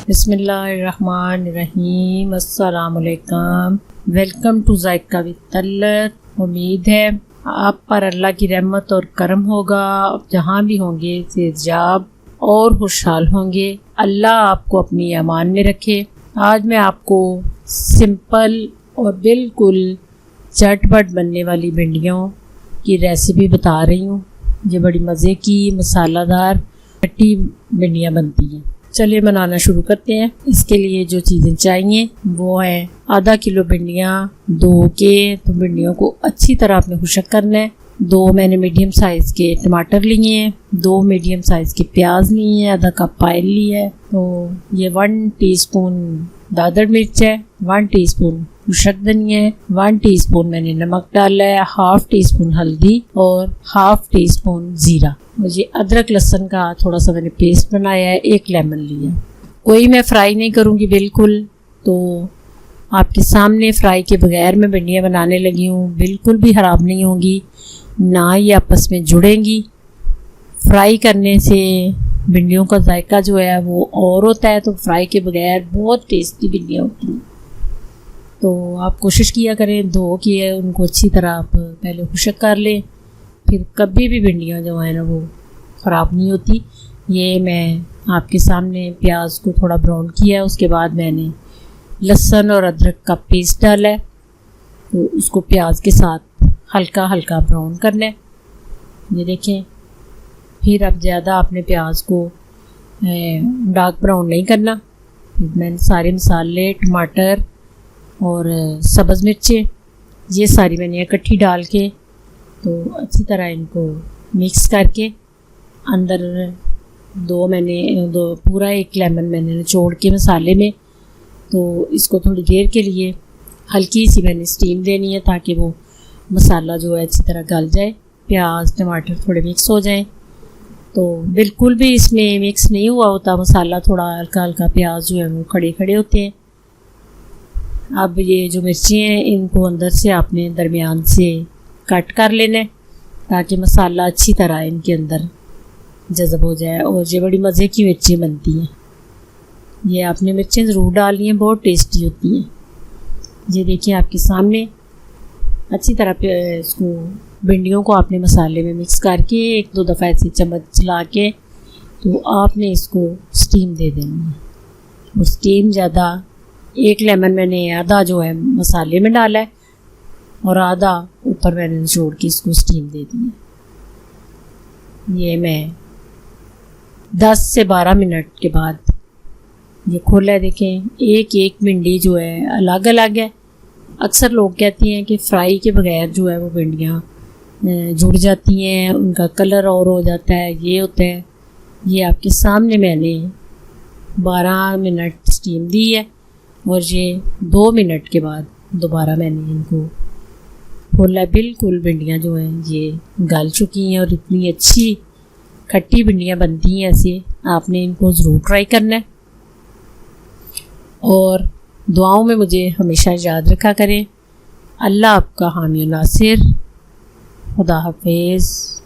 बिस्मिल्लाहिर्रहमानिर्रहीम। अस्सलामुअलैकुम। Welcome to Zaika with Talat. उम्मीद है आप पर अल्लाह की रहमत और करम होगा। जहाँ भी होंगे सेहतयाब और खुशहाल होंगे। अल्लाह आपको अपनी अमान में रखे। आज मैं आपको सिंपल और बिल्कुल झटपट बनने वाली भिंडियों की रेसिपी बता रही हूँ। ये बड़ी मज़े की मसालादार खट्टी भिंडियाँ बनती हैं। चलिए बनाना शुरू करते हैं। इसके लिए जो चीज़ें चाहिए वो है आधा किलो भिंडियाँ धो के, तो भिंडियों को अच्छी तरह आपने खुशक करना है। 2 मैंने मीडियम साइज़ के टमाटर लिए हैं, 2 मीडियम साइज़ के प्याज लिए हैं, आधा कप ऑयल लिया है। तो ये 1 टीस्पून दादड़ मिर्च है, 1 टीस्पून खुशक धनिया है, 1 टीस्पून मैंने नमक डाला है, 1/2 टीस्पून हल्दी और 1/2 टीस्पून ज़ीरा। मुझे अदरक लहसुन का थोड़ा सा मैंने पेस्ट बनाया है, 1 लेमन लिया। कोई मैं फ्राई नहीं करूँगी बिल्कुल, तो आपके सामने फ्राई के बगैर मैं भिंडियाँ बनाने लगी हूँ। बिल्कुल भी ख़राब नहीं होंगी, ना ये आपस में जुड़ेंगी। फ्राई करने से भिंडियों का जायका जो है वो और होता है, तो फ्राई के बगैर बहुत टेस्टी भिंडियाँ होती हैं। तो आप कोशिश किया करें, धो के उनको अच्छी तरह आप पहले खुशक कर लें, फिर कभी भी भिंडियाँ जो है ना वो ख़राब नहीं होती। ये मैं आपके सामने प्याज को थोड़ा ब्राउन किया है, उसके बाद मैंने लहसुन और अदरक का पेस्ट डाला है, तो उसको प्याज के साथ हल्का हल्का ब्राउन करना है। ये देखें, फिर अब ज़्यादा आपने प्याज को डार्क ब्राउन नहीं करना। फिर मैंने सारे मसाले, टमाटर और सब्ज़ मिर्चें, ये सारी मैंने इकट्ठी डाल के तो अच्छी तरह इनको मिक्स करके अंदर पूरा 1 लेमन मैंने निचोड़ के मसाले में, तो इसको थोड़ी देर के लिए हल्की सी मैंने स्टीम देनी है, ताकि वो मसाला जो है अच्छी तरह गल जाए, प्याज टमाटर थोड़े मिक्स हो जाएं। तो बिल्कुल भी इसमें मिक्स नहीं हुआ होता मसाला, थोड़ा हल्का हल्का प्याज जो है वो खड़े खड़े होते हैं। अब ये जो मिर्ची हैं इनको अंदर से आपने दरमियान से कट कर लेना है, ताकि मसाला अच्छी तरह इनके अंदर जज़ब हो जाए। और ये बड़ी मज़े की मिर्ची बनती हैं। ये आपने मिर्चें ज़रूर डालनी हैं, बहुत टेस्टी होती हैं। ये देखिए आपके सामने अच्छी तरह इसको भिंडियों को आपने मसाले में मिक्स करके 1-2 दफ़ा ऐसे चम्मच चला के तो आपने इसको स्टीम दे देनी है। और स्टीम ज़्यादा, 1 लेमन मैंने आधा जो है मसाले में डाला है और आधा ऊपर मैंने निचोड़ के इसको स्टीम दे दी है। ये मैं 10 से 12 मिनट के बाद ये खोला है। देखें, एक भिंडी जो है अलग अलग है। अक्सर लोग कहती हैं कि फ्राई के बगैर जो है वो भिंडियाँ जुड़ जाती हैं, उनका कलर और हो जाता है, ये होता है। ये आपके सामने मैंने 12 मिनट स्टीम दी है और ये 2 मिनट के बाद दोबारा मैंने इनको खोला। बिल्कुल भिंडियाँ जो हैं ये गल चुकी हैं और इतनी अच्छी खट्टी भिंडियाँ बनती हैं। ऐसे आपने इनको ज़रूर ट्राई करना है और दुआओं में मुझे हमेशा याद रखा करें। अल्लाह आपका हामी नासिर। खुदा हाफिज़।